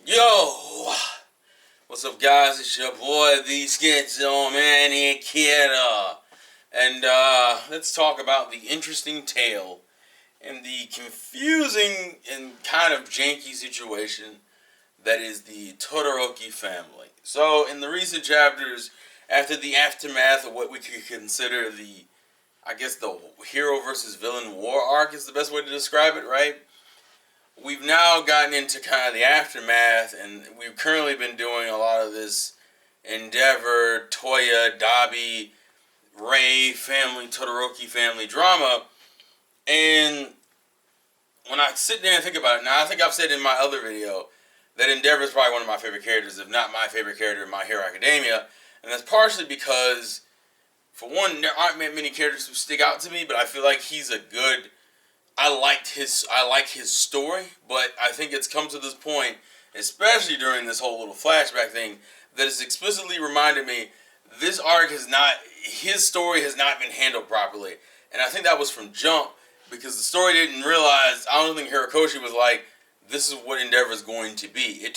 Yo, what's up, guys? It's your boy, the Schizo Man Kid, and let's talk about the interesting tale and the confusing and kind of janky situation that is the Todoroki family. So, in the recent chapters, after the aftermath of what we could consider the hero versus villain war arc is the best way to describe it, right? We've now gotten into kind of the aftermath, and we've currently been doing a lot of this Endeavor, Toya, Dabi, Ray family, Todoroki family drama. And when I sit there and think about it, now I think I've said in my other video that Endeavor is probably one of my favorite characters, if not my favorite character in My Hero Academia. And that's partially because, for one, there aren't many characters who stick out to me, but I feel like he's a good... I like his story, but I think it's come to this point, especially during this whole little flashback thing, that it's explicitly reminded me his story has not been handled properly. And I think that was from jump, because the story didn't realize, I don't think Horikoshi was like, this is what Endeavor is going to be.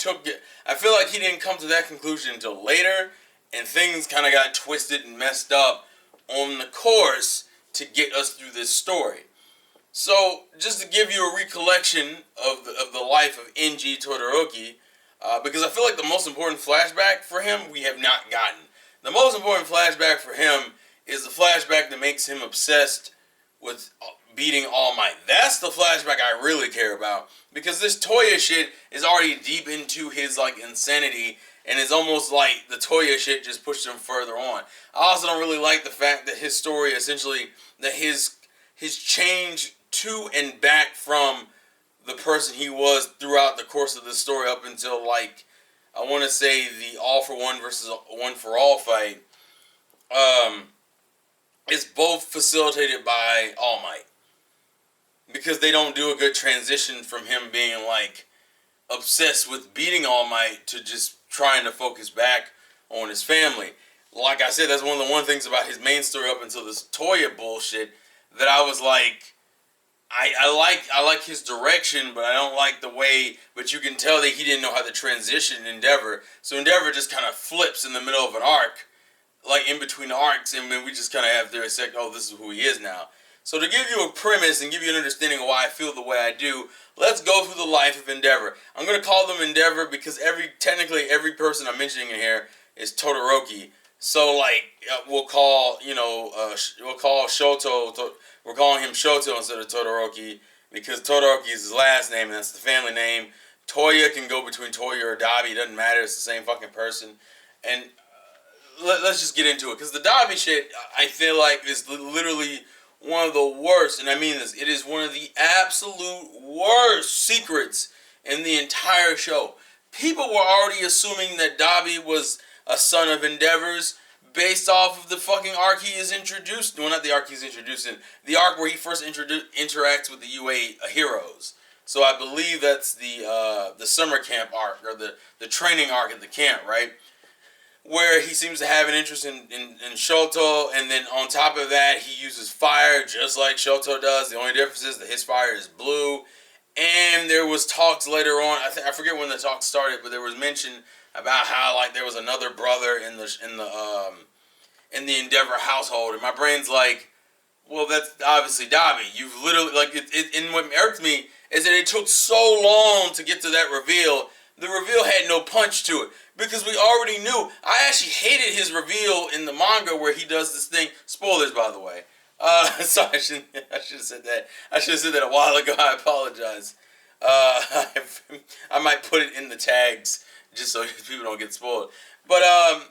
I feel like he didn't come to that conclusion until later, and things kind of got twisted and messed up on the course to get us through this story. So, just to give you a recollection of the life of N.G. Todoroki, because I feel like the most important flashback for him we have not gotten. The most important flashback for him is the flashback that makes him obsessed with beating All Might. That's the flashback I really care about, because this Toya shit is already deep into his insanity, and it's almost like the Toya shit just pushed him further on. I also don't really like the fact that his story essentially, that his change to and back from the person he was throughout the course of the story up until, I want to say, the All for One versus One for All fight, is both facilitated by All Might. Because they don't do a good transition from him being, obsessed with beating All Might to just trying to focus back on his family. Like I said, that's one of the things about his main story up until this Toya bullshit that I was like, I like his direction, but I don't like the way, but you can tell that he didn't know how to transition Endeavor. So Endeavor just kind of flips in the middle of an arc, in between the arcs, and then we just kind of have to accept, oh, this is who he is now. So to give you a premise and give you an understanding of why I feel the way I do, let's go through the life of Endeavor. I'm going to call them Endeavor because technically every person I'm mentioning in here is Todoroki. So, we'll call Shoto, we're calling him Shoto instead of Todoroki, because Todoroki is his last name, and that's the family name. Toya can go between Toya or Dabi, it doesn't matter, it's the same fucking person. And let's just get into it, because the Dabi shit, I feel like, is literally one of the worst, and I mean this, it is one of the absolute worst secrets in the entire show. People were already assuming that Dabi was a son of Endeavor's based off of the fucking arc he is introduced. Well, not the arc he's introduced in. The arc where he first interacts with the UA heroes. So I believe that's the summer camp arc, or the training arc at the camp, right? Where he seems to have an interest in Shoto, and then on top of that, he uses fire just like Shoto does. The only difference is that his fire is blue. And there was talks later on, I forget when the talk started, but there was mention about how there was another brother in the Endeavor household, and my brain's like, well, that's obviously Dabi. You've literally and what irked me is that it took so long to get to that reveal. The reveal had no punch to it because we already knew. I actually hated his reveal in the manga where he does this thing. Spoilers, by the way. Sorry, I should have said that. I should have said that a while ago. I apologize. I might put it in the tags just so people don't get spoiled. But I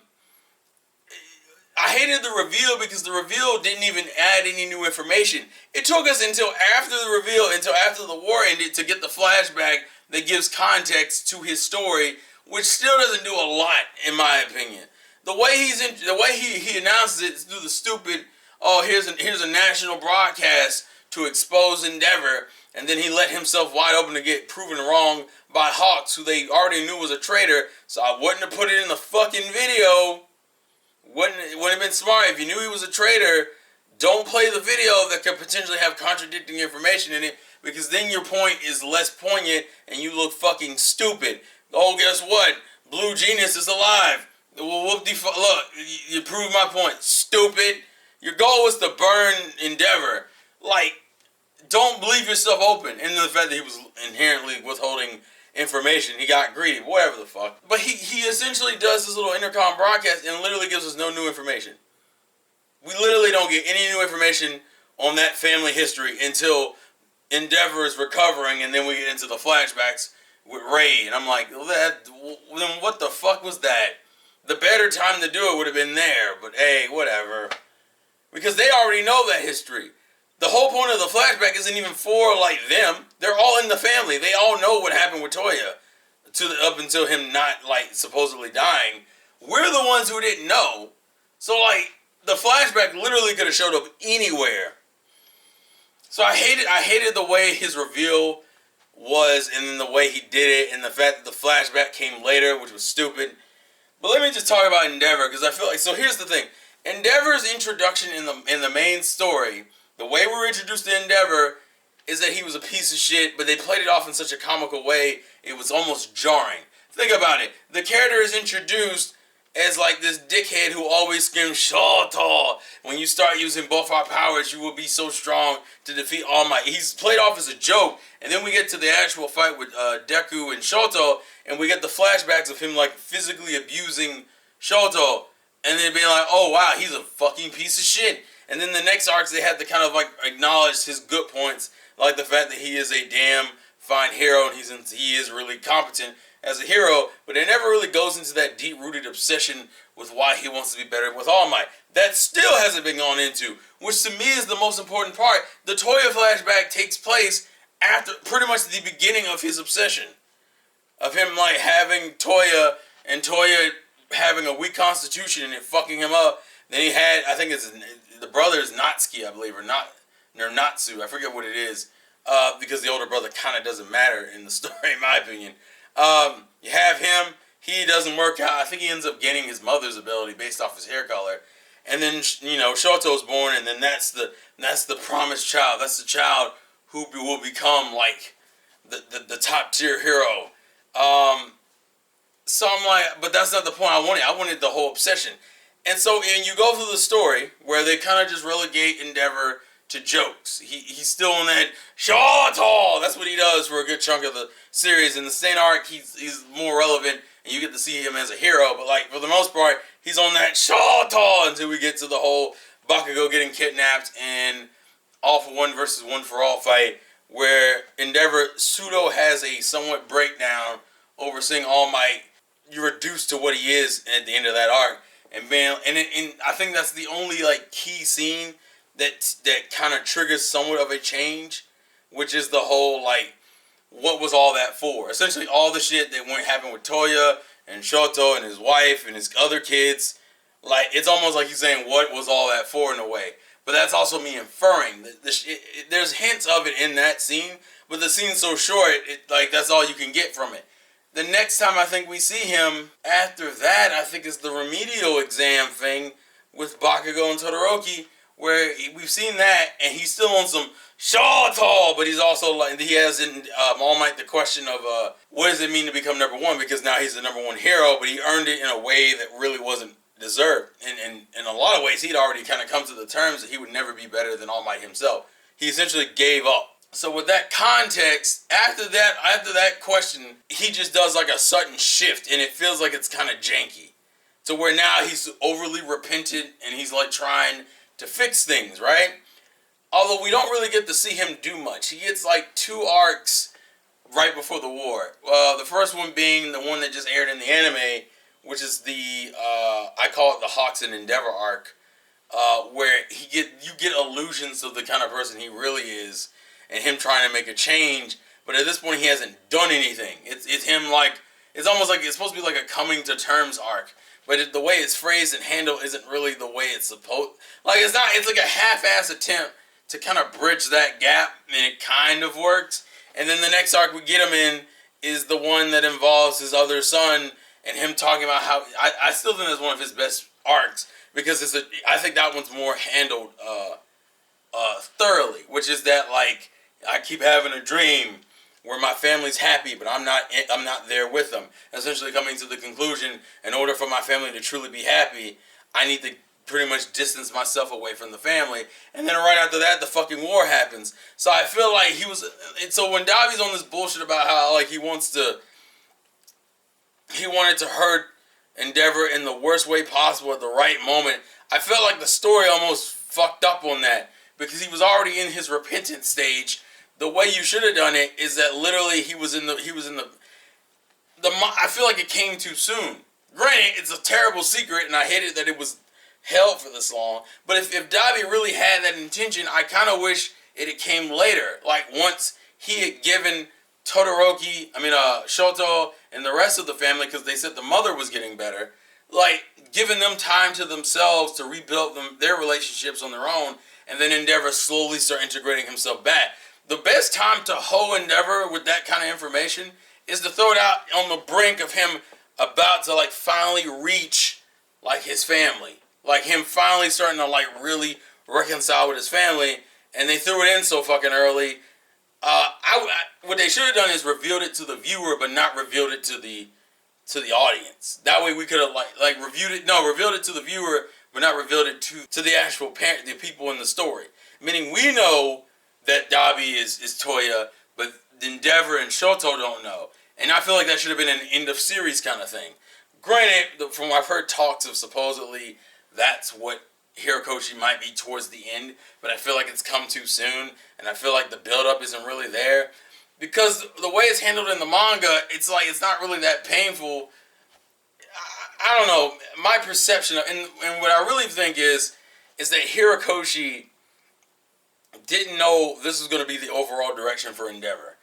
hated the reveal because the reveal didn't even add any new information. It took us until after the reveal, until after the war ended, to get the flashback that gives context to his story, which still doesn't do a lot, in my opinion. The way he announces it is through the stupid, oh, here's a national broadcast to expose Endeavor, and then he let himself wide open to get proven wrong by Hawks, who they already knew was a traitor, so I wouldn't have put it in the fucking video. Wouldn't have been smart. If you knew he was a traitor, don't play the video that could potentially have contradicting information in it, because then your point is less poignant and you look fucking stupid. Oh, guess what? Blue Genius is alive. Well, look, you proved my point. Stupid. Your goal was to burn Endeavor. Like, don't leave yourself open. And the fact that he was inherently withholding information, he got greedy, whatever the fuck. But he essentially does this little intercom broadcast and literally gives us no new information. We literally don't get any new information on that family history until Endeavor is recovering, and then we get into the flashbacks with Ray, and I'm like, then what the fuck was that? The better time to do it would have been there, but hey, whatever. Because they already know that history. The whole point of the flashback isn't even for, like, them. They're all in the family. They all know what happened with Toya up until him not, like, supposedly dying. We're the ones who didn't know. So, like, the flashback literally could have showed up anywhere. So I hated the way his reveal was, and then the way he did it, and the fact that the flashback came later, which was stupid. But let me just talk about Endeavor, because I feel like, so here's the thing. Endeavor's introduction in the main story, the way we were introduced to Endeavor, is that he was a piece of shit, but they played it off in such a comical way, it was almost jarring. Think about it. The character is introduced as like this dickhead who always screams, Shoto! When you start using both our powers, you will be so strong to defeat All Might. He's played off as a joke, and then we get to the actual fight with Deku and Shoto, and we get the flashbacks of him like physically abusing Shoto, and then being like, oh wow, he's a fucking piece of shit. And then the next arcs, they had to kind of like acknowledge his good points, like the fact that he is a damn fine hero, and he is really competent as a hero, but it never really goes into that deep-rooted obsession with why he wants to be better with All Might. That still hasn't been gone into, which to me is the most important part. The Toya flashback takes place after pretty much the beginning of his obsession. Of him like having Toya, and Toya having a weak constitution and it fucking him up. Then he had, I think the brother is Natsuki, I believe, or Natsu, I forget what it is, because the older brother kind of doesn't matter in the story, in my opinion. You have him, he doesn't work out. I think he ends up gaining his mother's ability based off his hair color. And then, Shoto's born, and then that's the promised child. That's the child who will become, like, the top tier hero. So I'm like, but that's not the point I wanted. I wanted the whole obsession. And so, and you go through the story where they kind of just relegate Endeavor to jokes. He's still in that Shoto. That's what he does for a good chunk of the series. In the Saint arc, he's more relevant, and you get to see him as a hero. But like for the most part, he's on that Shoto until we get to the whole Bakugo getting kidnapped and all for one versus one for all fight, where Endeavor pseudo has a somewhat breakdown over seeing All Might. You're reduced to what he is at the end of that arc, and man, and I think that's the only like key scene that kind of triggers somewhat of a change, which is the whole, like, what was all that for? Essentially, all the shit that happened with Toya and Shoto and his wife and his other kids, like, it's almost like he's saying, what was all that for in a way? But that's also me inferring. There's hints of it in that scene, but the scene's so short, like, that's all you can get from it. The next time I think we see him after that, I think is the remedial exam thing with Bakugo and Todoroki, where we've seen that, and he's still on some Shoto, but he's also like, he has in All Might the question of what does it mean to become number one, because now he's the number one hero, but he earned it in a way that really wasn't deserved. And in a lot of ways, he'd already kind of come to the terms that he would never be better than All Might himself. He essentially gave up. So with that context, after that question, he just does like a sudden shift, and it feels like it's kind of janky. To where now he's overly repentant, and he's like trying to fix things, right? Although we don't really get to see him do much. He gets like 2 arcs right before the war. The first one being the one that just aired in the anime, which is the, I call it the Hawks and Endeavor arc, where you get illusions of the kind of person he really is, and him trying to make a change, but at this point he hasn't done anything. It's him like, it's almost like it's supposed to be like a coming to terms arc. But the way it's phrased and handled isn't really the way it's supposed. Like it's like a half-ass attempt to kind of bridge that gap, and it kind of works. And then the next arc we get him in is the one that involves his other son and him talking about how I still think that's one of his best arcs, because I think that one's more handled thoroughly, which is that like I keep having a dream where my family's happy, but I'm not there with them. Essentially coming to the conclusion, in order for my family to truly be happy, I need to pretty much distance myself away from the family. And then right after that, the fucking war happens. So I feel like so when Dabi's on this bullshit about how like he wanted to hurt Endeavor in the worst way possible at the right moment, I felt like the story almost fucked up on that, because he was already in his repentant stage. The way you should have done it is that literally I feel like it came too soon. Granted, it's a terrible secret, and I hated that it was held for this long. But if Dabi really had that intention, I kind of wish it had came later. Like once he had given Todoroki, Shoto, and the rest of the family, because they said the mother was getting better, like giving them time to themselves to rebuild their relationships on their own, and then Endeavor slowly start integrating himself back. The best time to hoe Endeavor with that kind of information is to throw it out on the brink of him about to like finally reach like his family, like him finally starting to like really reconcile with his family, and they threw it in so fucking early. What they should have done is revealed it to the viewer, but not revealed it to the audience. That way we could have revealed it to the viewer, but not revealed it to the actual parent, the people in the story. Meaning we know that Dabi is Toya, but Endeavor and Shoto don't know. And I feel like that should have been an end of series kind of thing. Granted, from what I've heard talks of supposedly that's what Hirokoshi might be towards the end, but I feel like it's come too soon, and I feel like the build-up isn't really there. Because the way it's handled in the manga, it's like it's not really that painful. I don't know. My perception of, and what I really think is that Hirokoshi didn't know this was going to be the overall direction for Endeavor.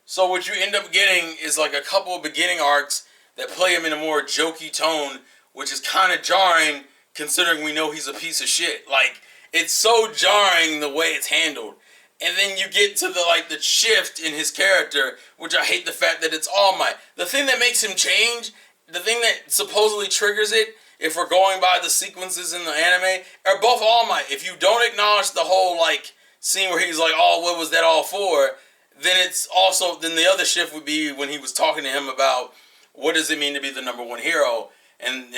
So what you end up getting is like a couple of beginning arcs that play him in a more jokey tone, which is kind of jarring considering we know he's a piece of shit. Like, it's so jarring the way it's handled. And then you get to the shift in his character, which I hate the fact that it's All Might. The thing that makes him change, the thing that supposedly triggers it, if we're going by the sequences in the anime, are both All Might. If you don't acknowledge the whole scene where he's like, "Oh, what was that all for?" Then the other shift would be when he was talking to him about what does it mean to be the number one hero, and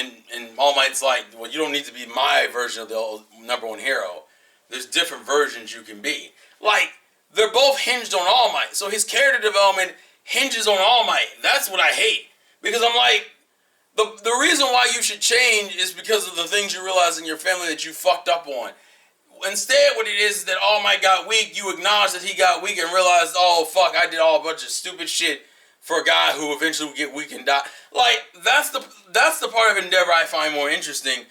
All Might's like, "Well, you don't need to be my version of the number one hero. There's different versions you can be." They're both hinged on All Might. So his character development hinges on All Might. That's what I hate. Because I'm like, the reason why you should change is because of the things you realize in your family that you fucked up on. Instead, what it is that All Might got weak, you acknowledge that he got weak and realize, oh, fuck, I did a bunch of stupid shit for a guy who eventually would get weak and die. That's the part of Endeavor I find more interesting.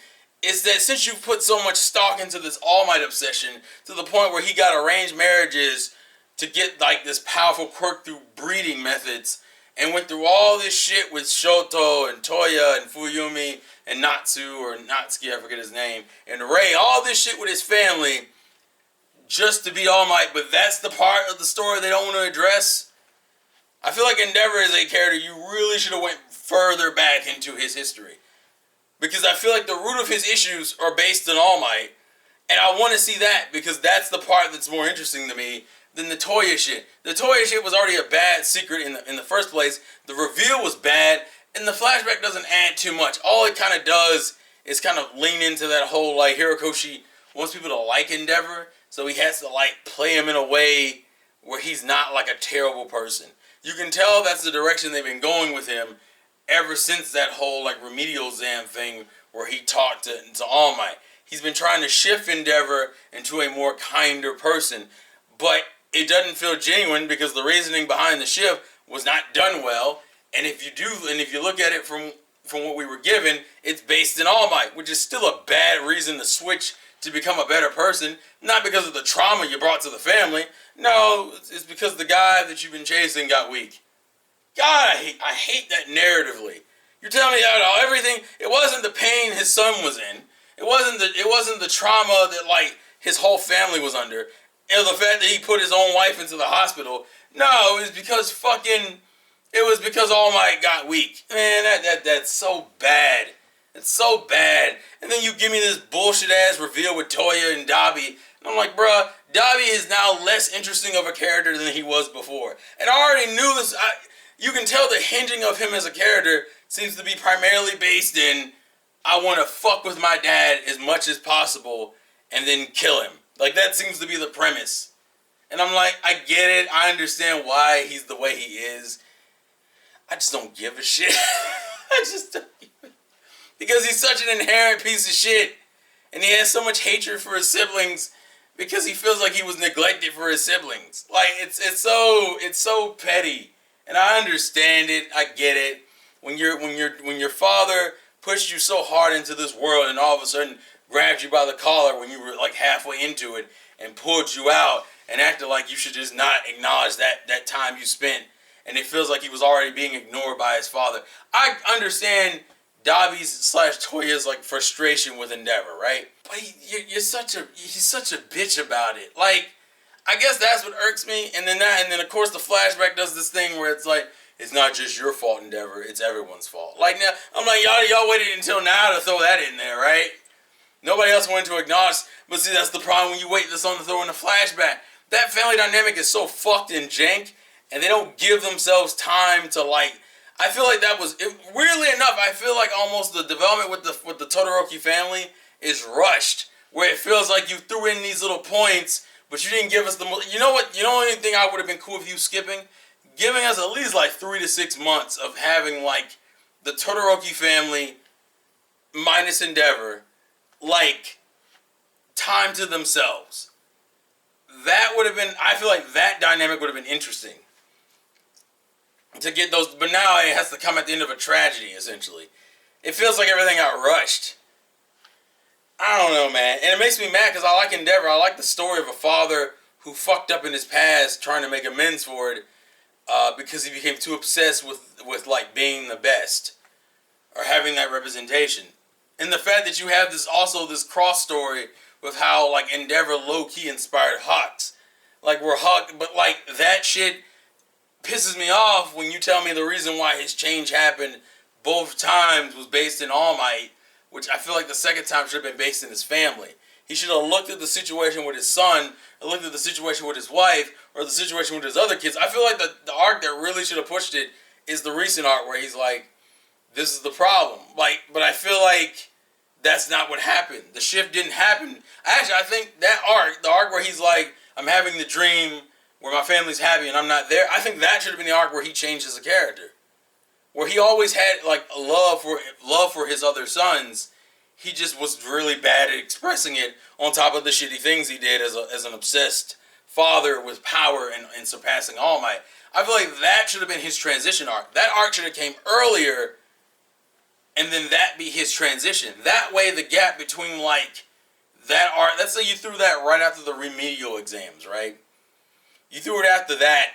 Is that since you put so much stock into this All Might obsession to the point where he got arranged marriages to get this powerful quirk through breeding methods, and went through all this shit with Shoto and Toya and Fuyumi and Natsuki, I forget his name, and Rei, all this shit with his family just to be All Might, but that's the part of the story they don't want to address. I feel like Endeavor is a character you really should have went further back into his history. Because I feel like the root of his issues are based on All Might. And I want to see that because that's the part that's more interesting to me than the Toya shit. The Toya shit was already a bad secret in the first place. The reveal was bad. And the flashback doesn't add too much. All it kind of does is kind of lean into that whole Hirokoshi wants people to like Endeavor. So he has to play him in a way where he's not a terrible person. You can tell that's the direction they've been going with him ever since that whole remedial exam thing where he talked to All Might. He's been trying to shift Endeavor into a more kinder person, but it doesn't feel genuine because the reasoning behind the shift was not done well. And if you look at it from what we were given, it's based in All Might, which is still a bad reason to switch to become a better person. Not because of the trauma you brought to the family. No, it's because the guy that you've been chasing got weak. God, I hate that narratively. You're telling me that everything. It wasn't the pain his son was in. It wasn't the trauma that his whole family was under. It was the fact that he put his own wife into the hospital. No, it was because All Might got weak. Man, that's so bad. It's so bad. And then you give me this bullshit ass reveal with Toya and Dabi. And I'm like, bruh, Dabi is now less interesting of a character than he was before. And I already knew this. You can tell the hinging of him as a character seems to be primarily based in, I want to fuck with my dad as much as possible and then kill him. Like, that seems to be the premise. And I'm like, I get it. I understand why he's the way he is. I just don't give a shit. I just don't give a... Because he's such an inherent piece of shit. And he has so much hatred for his siblings because he feels like he was neglected for his siblings. Like, it's so petty. And I understand it. I get it. When your father pushed you so hard into this world and all of a sudden grabbed you by the collar when you were like halfway into it and pulled you out and acted like you should just not acknowledge that time you spent, and it feels like he was already being ignored by his father. I understand Dabi's / Toya's like frustration with Endeavor, right? But he's such a bitch about it. Like, I guess that's what irks me. And then of course the flashback does this thing where it's like, it's not just your fault, Endeavor. It's everyone's fault. Like, now, I'm like, y'all waited until now to throw that in there, right? Nobody else wanted to acknowledge. But see, that's the problem when you wait this on to throw in a flashback. That family dynamic is so fucked in jank, and they don't give themselves time to, like... I feel like that was... weirdly enough, I feel like almost the development with the Todoroki family is rushed. Where it feels like you threw in these little points, but you didn't give us the... You know what? You know anything I would have been cool with you skipping? Giving us at least like 3 to 6 months of having like the Todoroki family minus Endeavor like time to themselves. That would have been, I feel like that dynamic would have been interesting to get those, but now it has to come at the end of a tragedy essentially. It feels like everything got rushed. I don't know, man. And it makes me mad because I like Endeavor. I like the story of a father who fucked up in his past trying to make amends for it. Because he became too obsessed with like being the best or having that representation. And the fact that you have this cross story with how like Endeavor low-key inspired Hawks. Like we're Hawk, but like that shit pisses me off when you tell me the reason why his change happened both times was based in All Might, which I feel like the second time should have been based in his family. He should have looked at the situation with his son, and looked at the situation with his wife, or the situation with his other kids. I feel like the arc that really should have pushed it is the recent arc where he's like, this is the problem. Like, but I feel like that's not what happened. The shift didn't happen. Actually, I think that arc, the arc where he's like, I'm having the dream where my family's happy and I'm not there, I think that should have been the arc where he changed as a character. Where he always had like a love for his other sons. He just was really bad at expressing it on top of the shitty things he did as an obsessed father with power and surpassing All Might. I feel like that should have been his transition arc. That arc should have came earlier and then that be his transition. That way the gap between like that arc, let's say you threw that right after the remedial exams, right? You threw it after that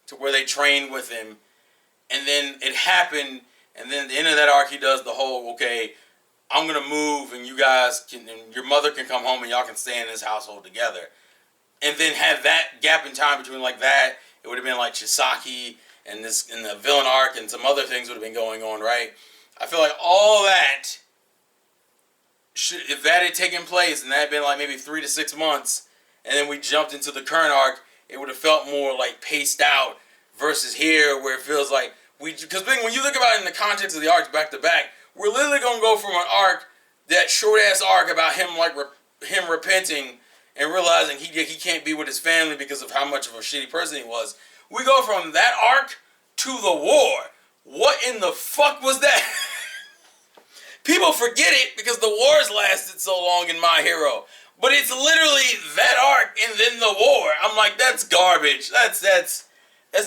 to where they trained with him and then it happened and then at the end of that arc he does the whole, okay, I'm going to move and you guys can, and your mother can come home and y'all can stay in this household together. And then have that gap in time between like that, it would have been like Chisaki and the villain arc and some other things would have been going on, right? I feel like all that, if that had taken place and that had been like maybe 3 to 6 months, and then we jumped into the current arc, it would have felt more like paced out versus here where it feels like because when you think about it in the context of the arcs back to back, we're literally going to go from an arc, that short-ass arc about him like him repenting and realizing he can't be with his family because of how much of a shitty person he was. We go from that arc to the war. What in the fuck was that? People forget it because the wars lasted so long in My Hero. But it's literally that arc and then the war. I'm like, that's garbage. That's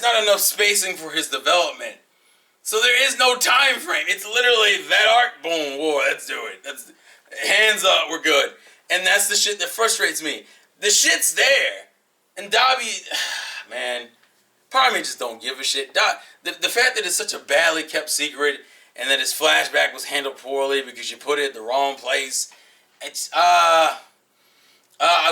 not enough spacing for his development. So there is no time frame. It's literally that arc, boom, war, let's do it. That's hands up, we're good. And that's the shit that frustrates me. The shit's there. And Dabi, man, part of me just don't give a shit. The fact that it's such a badly kept secret and that his flashback was handled poorly because you put it in the wrong place. It's, I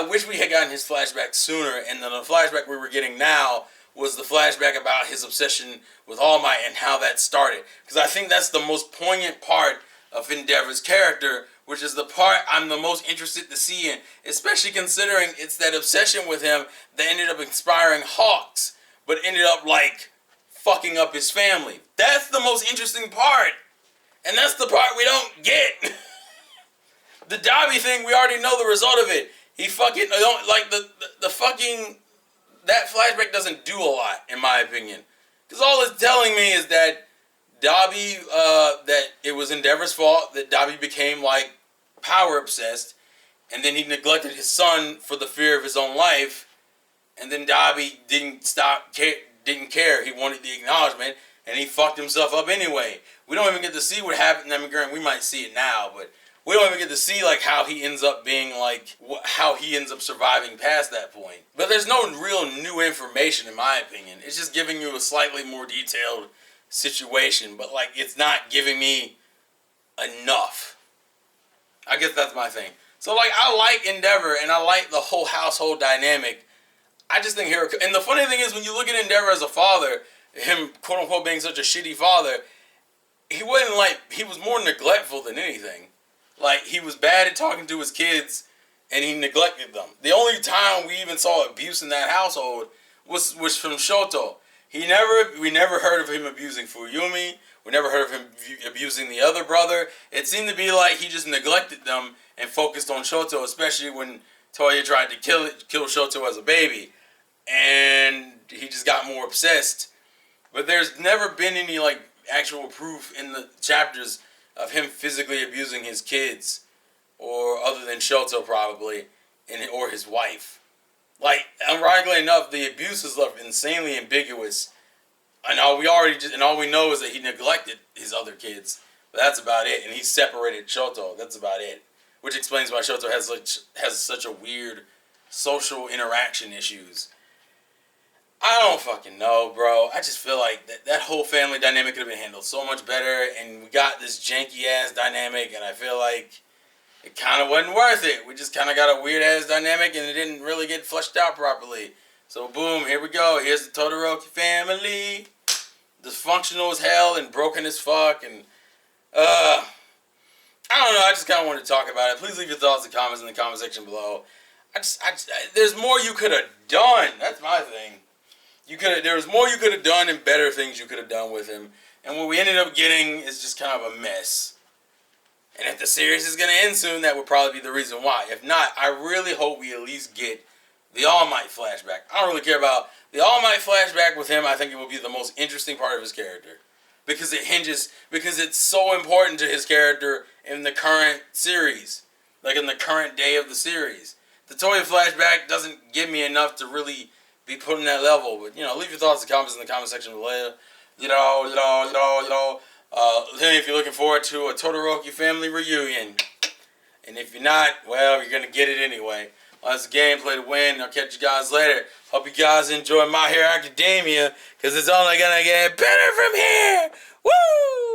wish we had gotten his flashback sooner, and the flashback we were getting now was the flashback about his obsession with All Might and how that started. Because I think that's the most poignant part of Endeavor's character which is the part I'm the most interested to see in, especially considering it's that obsession with him that ended up inspiring Hawks, but ended up, like, fucking up his family. That's the most interesting part. And that's the part we don't get. The Dobby thing, we already know the result of it. He fucking, like, the fucking, that flashback doesn't do a lot, in my opinion. Because all it's telling me is that Dobby, that it was Endeavor's fault, that Dobby became, like, power obsessed, and then he neglected his son for the fear of his own life, and then Dobby didn't care. He wanted the acknowledgement, and he fucked himself up anyway. We don't even get to see what happened. I mean, we might see it now, but we don't even get to see, like, how he ends up being, like, how he ends up surviving past that point. But there's no real new information, in my opinion. It's just giving you a slightly more detailed situation, but, like, it's not giving me enough. I guess that's my thing. So, like, I like Endeavor, and I like the whole household dynamic. I just think and the funny thing is, when you look at Endeavor as a father, him, quote-unquote, being such a shitty father, he wasn't, like, he was more neglectful than anything. Like, he was bad at talking to his kids, and he neglected them. The only time we even saw abuse in that household was from Shoto. We never heard of him abusing Fuyumi. We never heard of him abusing the other brother. It seemed to be like he just neglected them and focused on Shoto, especially when Toya tried to kill Shoto as a baby. And he just got more obsessed. But there's never been any, like, actual proof in the chapters of him physically abusing his kids, or other than Shoto probably, or his wife. Like, ironically enough, the abuse is left insanely ambiguous. And all we know is that he neglected his other kids. But that's about it. And he separated Shoto. That's about it. Which explains why Shoto has such a weird social interaction issues. I don't fucking know, bro. I just feel like that whole family dynamic could have been handled so much better. And we got this janky-ass dynamic. And I feel like it kind of wasn't worth it. We just kind of got a weird-ass dynamic. And it didn't really get fleshed out properly. So, boom, here we go. Here's the Todoroki family. Dysfunctional as hell and broken as fuck. And, I don't know. I just kind of wanted to talk about it. Please leave your thoughts and comments in the comment section below. There's more you could have done. That's my thing. There was more you could have done and better things you could have done with him. And what we ended up getting is just kind of a mess. And if the series is going to end soon, that would probably be the reason why. If not, I really hope we at least get the All Might flashback. I don't really care about the All Might flashback with him. I think it will be the most interesting part of his character. Because it's so important to his character in the current series. Like in the current day of the series. The Toya flashback doesn't give me enough to really be put in that level. But, leave your thoughts and comments in the comment section below. If you're looking forward to a Todoroki family reunion. And if you're not, well, you're going to get it anyway. That's the gameplay to win. I'll catch you guys later. Hope you guys enjoy My Hero Academia, because it's only going to get better from here. Woo!